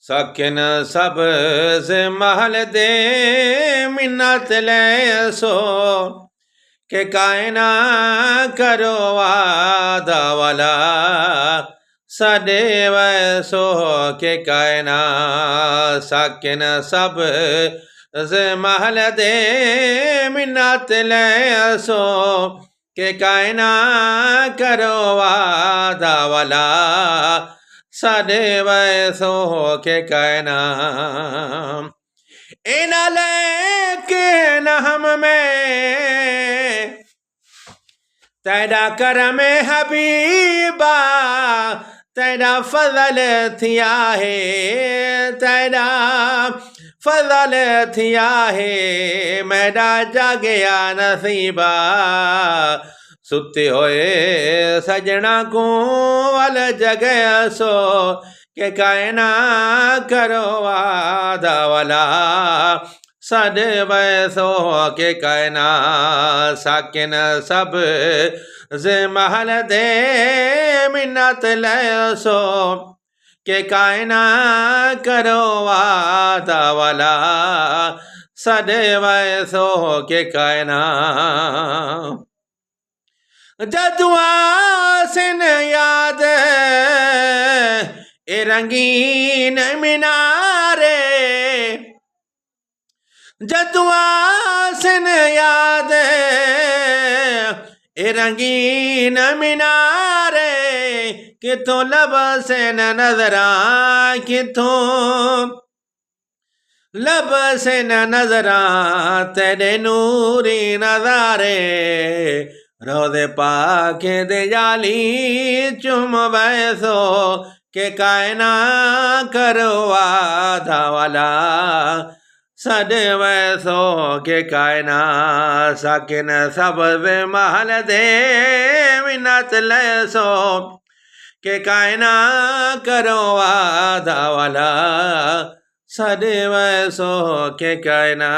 साकिन सब से महल दे मिन्नत ले सो के कायना करो वादा वाला सदे वैसो के कायना साकिन सब से महल दे मिन्नत ले सो के कायना करो वादा वाला सदे वैसो के कहना इन लेके नहम में तेरा करम हबीबा तेरा फजल थिया है तेरा फजल थिया है मेरा जागया नसीबा सुते होए सजना को वल जगह सो के कायना करो वादा वाला सद वैसो के कहना साकिन सब से महल दे मिन्नत ले सो के कायना करो वादा वाला सद वैसो के कहना जदुआ सिन याद ए रंगीन मीनारे जदुआ सिन याद ए रंगीन मीनारे किथों लब से नजरा किथों लब से नजरा तेरे नूरी नजारे रोदे पाके दे जाली चुम वैसो के कायना करो वादा वाला सद वैसो के कायना साकिन सब महल दे मिन्नत ले सो के कायना करो वादा वाला सद वैसो के कायना।